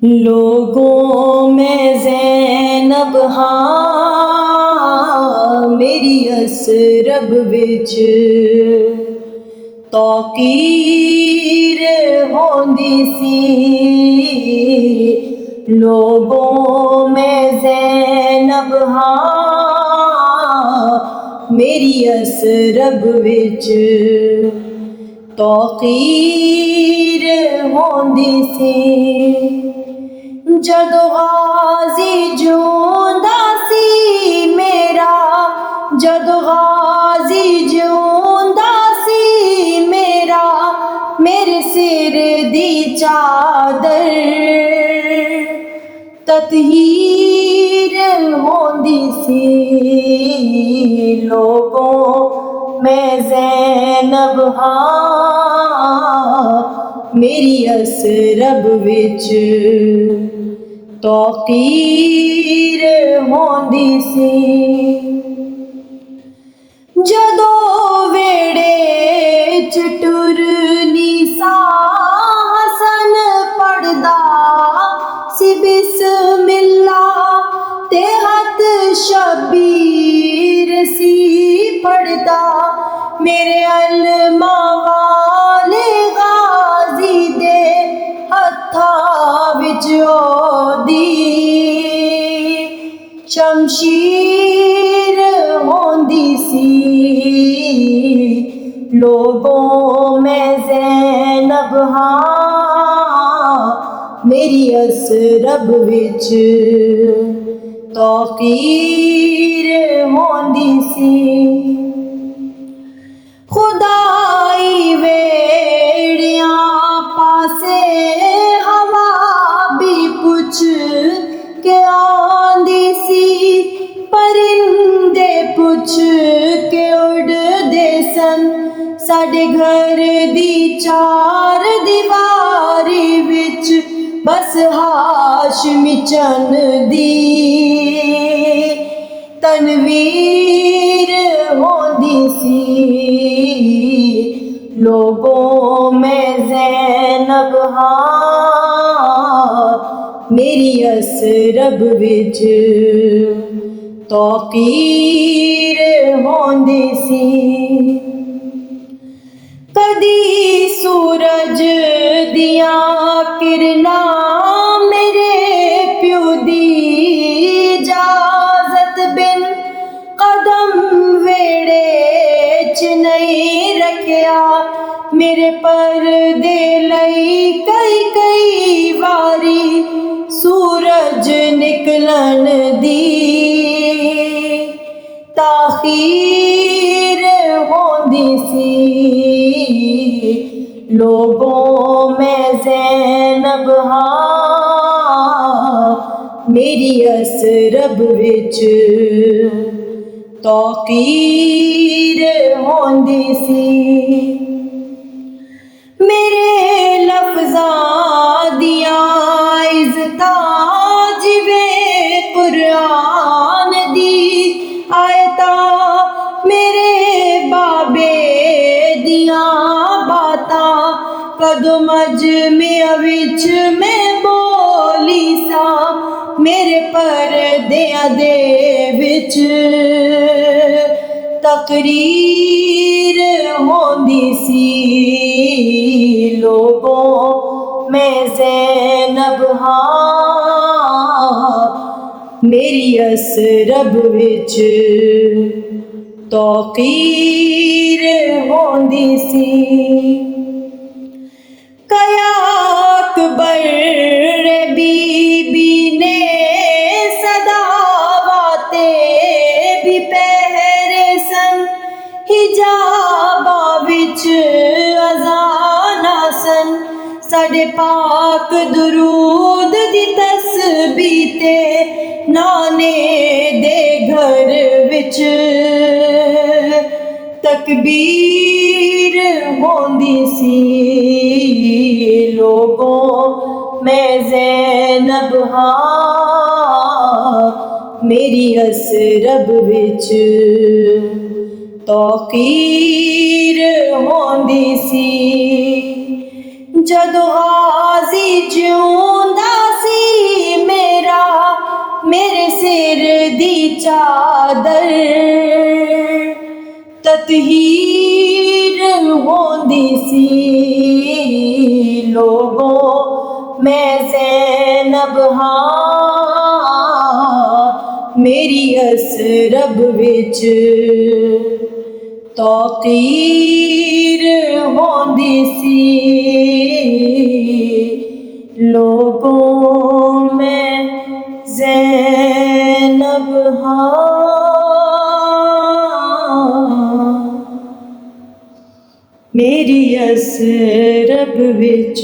लोगों में ज़ैनब हाँ मेरी असरब विच तौकीर होंदी सी। लोगों में ज़ैनब हाँ मेरी असरब विच तौकीर होंदी सी। जदों गाज़ी जिउंदा सी मेरा, जदों गाज़ी जिउंदा सी मेरा, मेरे सिर दी चादर ततहीर होंदी सी। लोगों में ज़ैनब हाँ मेरी असरब विच तौकीर होंदी सी। जदों वेड़े च टुरनी सा हसन पढ़दा सी बिस्मिल्लाह ते हथ शबीर सी पढ़दा। मेरे अलमा वाले गाज़ी दे हत्थां विच ओदी शमशीर होंदी सी। लोगों में ज़ैनब हाँ मेरी असरब विच तौकीर होंदी सी। खुदाई वेड़ियां पासे हवा भी पुछ के आंदी सी। परिंदे पुछ के उड़दे सन साडे घर दी चार दीवारी विच बस हाशमी चंद दी तनवीर होंदी सी। लोगों में ज़ैनब हाँ मेरी असरब विच तौकीर होंदी सी। कदी सूरज दियां किरनां मेरे प्यो दी इजाज़त बिन कदम वेड़े च नहीं रखिया। मेरे पर्दे लई कई कई वारी सूरज निकलन दी ताखीर होंदी सी। लोगों में ज़ैनब हाँ मेरी असरब विच तौकीर होंदी सी। मेरे लफ्ज़ां दियां इज़्ज़तां जिवें कुरान दी आयतां, मेरे बाबे दियां बातां कदों मजमे विच मैं बोली सा। मेरे पर्दियां दे विच तकरीर होंदी सी। लोगों में ज़ैनब हाँ मेरी असरब विच तौकीर होंदी सी। कया अकबर बीबी ने सदावाते भी पहरे सन। हिजाबा विच अज़ाना सन साडे पाक दरूद दी तस्बीह ते नाने दे घर विच तकबीर होंदी सी। लोगों में ज़ैनब हाँ मेरी असरब विच तौकीर होंदी सी। जदों गाज़ी जिउंदा सी चादर ततहीर होंदी सी लोगों मैं ज़ैनब हाँ मेरी असरब विच तौकीर होंदी सी लोगों में ज़ैनब हाँ मेरी असरब विच